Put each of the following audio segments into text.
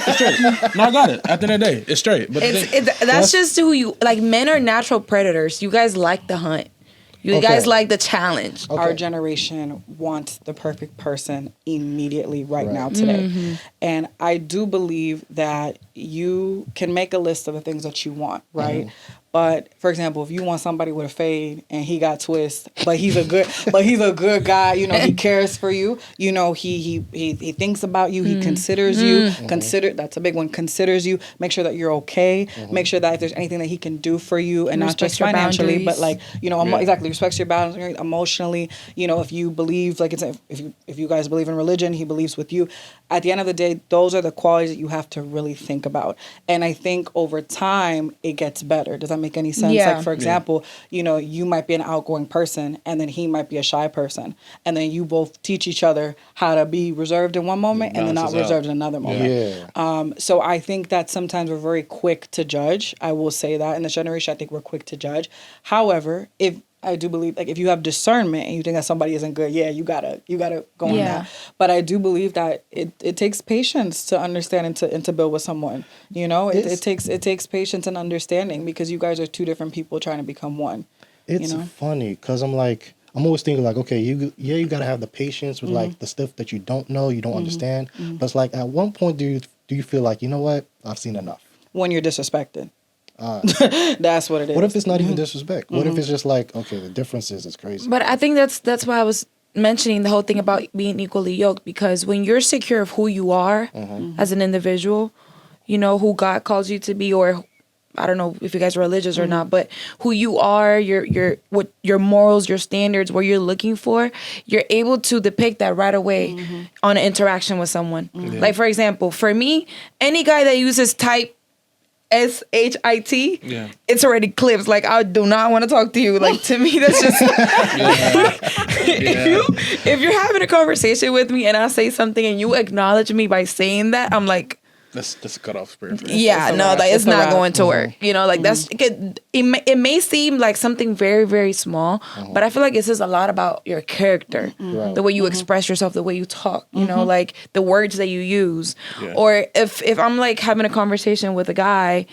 It's straight. No, I got it. At the end of the day, it's straight. But that's just who you like. Men are natural predators. You guys like the hunt. You guys like the challenge. Okay. Our generation wants the perfect person immediately right now today. Mm-hmm. And I do believe that you can make a list of the things that you want, right? Mm-hmm. But for example, if you want somebody with a fade and he got twist, but he's a good guy, you know, he cares for you, you know, he thinks about you, he considers you, that's a big one, considers you, make sure that you're okay, make sure that if there's anything that he can do for you and not just financially, but like, you know, exactly, respects your boundaries emotionally, you know, if you believe, like it's if you guys believe in religion, he believes with you. At the end of the day, those are the qualities that you have to really think about. And I think over time it gets better. Does that make any sense? Yeah. Like for example, you know, you might be an outgoing person and then he might be a shy person. And then you both teach each other how to be reserved in one moment and then not reserved in another moment. Yeah. So I think that sometimes we're very quick to judge. I will say that in this generation, I think we're quick to judge. However, I do believe, like, if you have discernment and you think that somebody isn't good, you gotta go on that. But I do believe that it takes patience to understand and to build with someone. You know, it takes patience and understanding because you guys are two different people trying to become one. It's funny because I'm always thinking like, okay, you gotta have the patience with like the stuff that you don't know, you don't understand. But it's like, at one point, do you feel like, you know what, I've seen enough? When you're disrespected. That's what it is. What if it's not even disrespect? What if it's just like, okay, the difference is it's crazy. But I think that's why I was mentioning the whole thing about being equally yoked, because when you're secure of who you are as an individual, you know, who God calls you to be, or I don't know if you guys are religious or not, but who you are, what your morals, your standards, what you're looking for, you're able to depict that right away on an interaction with someone. Like for example, for me, any guy that uses type SHIT, it's already clips. Like, I do not want to talk to you. Like, to me, that's just if you're having a conversation with me and I say something and you acknowledge me by saying that, I'm like, that's a cutoff spirit. It's not going to work. You know, like it may seem like something very, very small, but I feel like it says a lot about your character, the way you express yourself, the way you talk, you know, like the words that you use. Or if I'm like having a conversation with a guy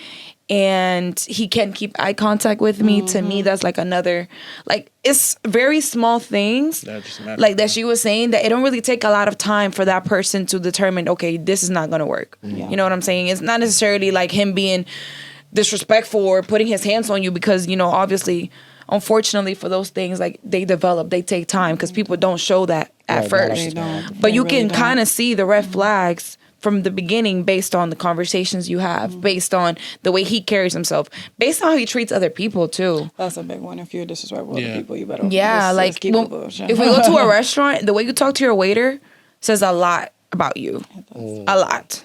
and he can't keep eye contact with me, to me, that's like another, like, it's very small things like that she was saying that it don't really take a lot of time for that person to determine, okay, this is not going to work. You know what I'm saying? It's not necessarily like him being disrespectful or putting his hands on you because, you know, obviously, unfortunately for those things, like they take time because people don't show that at first. But you can kind of see the red flags from the beginning based on the conversations you have, based on the way he carries himself, based on how he treats other people too. That's a big one. If you're disrespectful to people, you better like keep if we go to a restaurant, the way you talk to your waiter says a lot about you. A lot.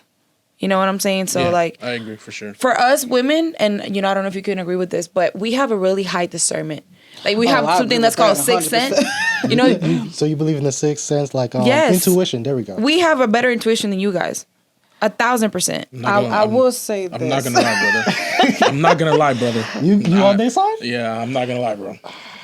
You know what I'm saying? So like, I agree for sure. For us women, and you know, I don't know if you can agree with this, but we have a really high discernment. Like we have something that's called sixth sense. You know. So you believe in the sixth sense, like intuition? There we go. We have a better intuition than you guys. 1,000%. I will say this. I'm not gonna lie, brother. I'm not gonna lie, brother. You on their side? Yeah, I'm not gonna lie, bro.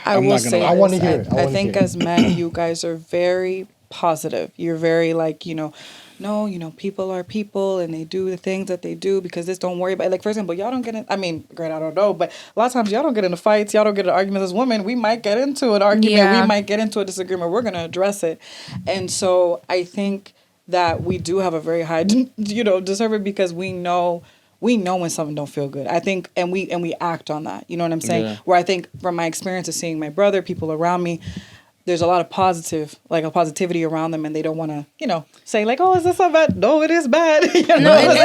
I want to hear it. I think as men, you guys are very positive. You're very like, you know, no, you know, people are people and they do the things that they do because this don't worry about it. Like, for example, y'all don't get in, I mean, great, I don't know, but a lot of times y'all don't get into fights. Y'all don't get into arguments as women. We might get into an argument. Yeah. We might get into a disagreement. We're going to address it. And so I think that we do have a very high, you know, discernment because we know when something don't feel good. I think, and we act on that. You know what I'm saying? Yeah. Where I think from my experience of seeing my brother, people around me, there's a lot of positivity around them, and they don't want to, you know, say like, "Oh, is this so bad?" No, it is bad. You know? No, and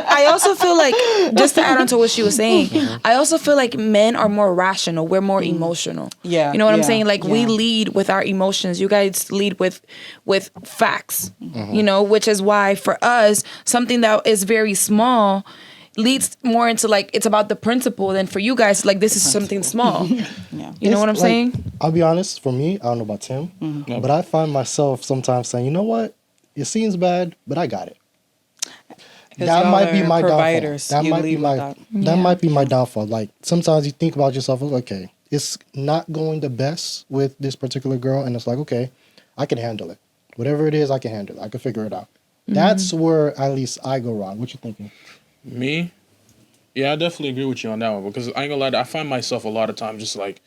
I also feel like, just to add on to what she was saying, I also feel like men are more rational. We're more emotional. Yeah, you know what I'm saying? Like we lead with our emotions. You guys lead with facts. You know, which is why for us, something that is very small leads more into like it's about the principle than for you guys like this is something small. You know what I'm saying? I'll be honest, for me, I don't know about Tim, but I find myself sometimes saying, you know what, it seems bad, but I got it. That might be my downfall. That might be my downfall. Like sometimes you think about yourself, okay, it's not going the best with this particular girl, and it's like, okay, I can handle it. Whatever it is, I can handle it. I can figure it out. That's where at least I go wrong. What you thinking? Me? Yeah, I definitely agree with you on that one because I ain't gonna lie, I find myself a lot of times just like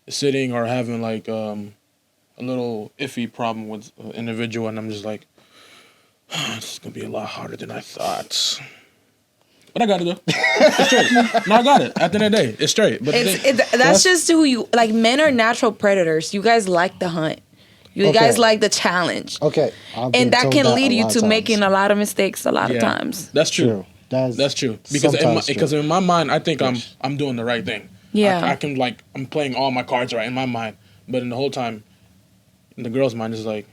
sitting or having like a little iffy problem with an individual, and I'm just like, it's gonna be a lot harder than I thought. But I got it though. It's straight. No, I got it. At the end of the day, it's straight. But that's just who you like. Men are natural predators. You guys like the hunt. You guys like the challenge. Okay. And that can lead you to making a lot of mistakes a lot of times. That's true. That's true. Because in my mind, I think I'm doing the right thing. Yeah. I can like I'm playing all my cards right in my mind, but in the whole time, in the girl's mind is like,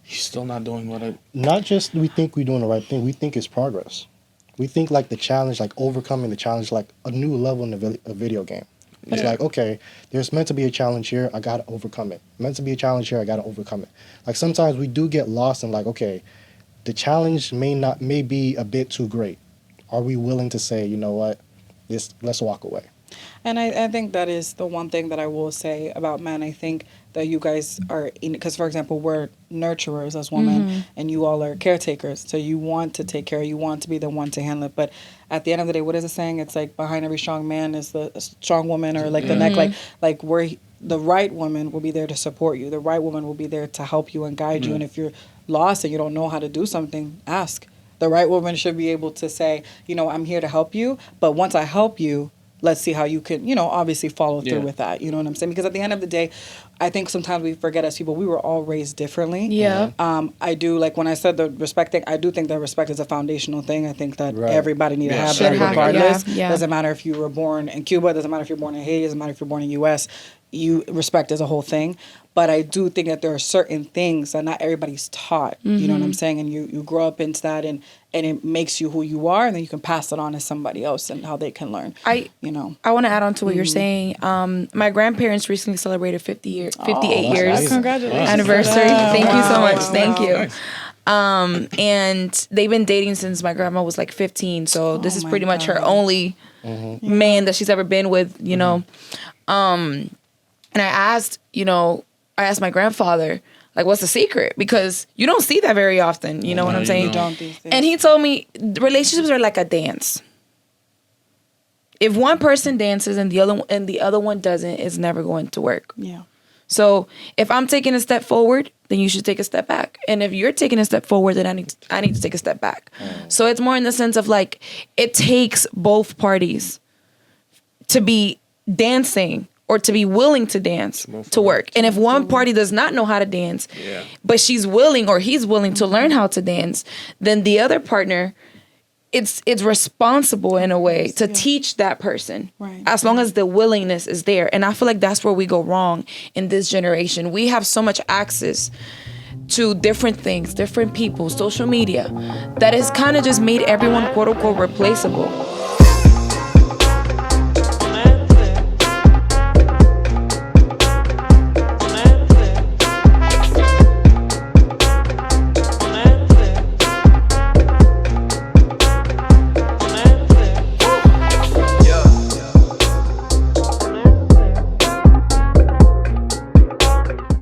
he's still not doing what I. Not just we think we're doing the right thing. We think it's progress. We think like the challenge, like overcoming the challenge, like a new level in a video game. It's like, okay, there's meant to be a challenge here. I got to overcome it. Meant to be a challenge here. I got to overcome it. Like sometimes we do get lost in like, okay, the challenge may be a bit too great. Are we willing to say, you know what, let's walk away? And I think that is the one thing that I will say about men. I think that you guys are, because for example, we're nurturers as women and you all are caretakers. So you want to take care, you want to be the one to handle it. But at the end of the day, what is it saying? It's like behind every strong man is the strong woman, or like the neck, like where the right woman will be there to support you. The right woman will be there to help you and guide you. And if you're lost and you don't know how to do something, ask. The right woman should be able to say, you know, I'm here to help you. But once I help you, let's see how you can, you know, obviously follow through with that. You know what I'm saying? Because at the end of the day, I think sometimes we forget as people, we were all raised differently. Yeah. I do, like when I said the respect thing, I do think that respect is a foundational thing. I think that everybody needs to have that regardless. Doesn't matter if you were born in Cuba, doesn't matter if you're born in Haiti, doesn't matter if you're born in the U.S., respect is a whole thing. But I do think that there are certain things that not everybody's taught. You know what I'm saying? And you grow up into that, and it makes you who you are, and then you can pass it on to somebody else and how they can learn. I want to add on to what you're saying. My grandparents recently celebrated 58 years. Congratulations. Anniversary. Thank you so much. Thank you. Nice. And they've been dating since my grandma was like 15. So this is pretty much her only man that she's ever been with, you know. And I asked my grandfather, like, what's the secret? Because you don't see that very often. You know what I'm saying? You don't these days. And he told me relationships are like a dance. If one person dances and the other one doesn't, it's never going to work. Yeah. So if I'm taking a step forward, then you should take a step back. And if you're taking a step forward, then I need to take a step back. So it's more in the sense of like, it takes both parties to be dancing or to be willing to dance to work. And if one party does not know how to dance, but she's willing or he's willing to learn how to dance, then the other partner, it's responsible in a way to teach that person, as long as the willingness is there. And I feel like that's where we go wrong in this generation. We have so much access to different things, different people, social media, that has kind of just made everyone quote unquote replaceable.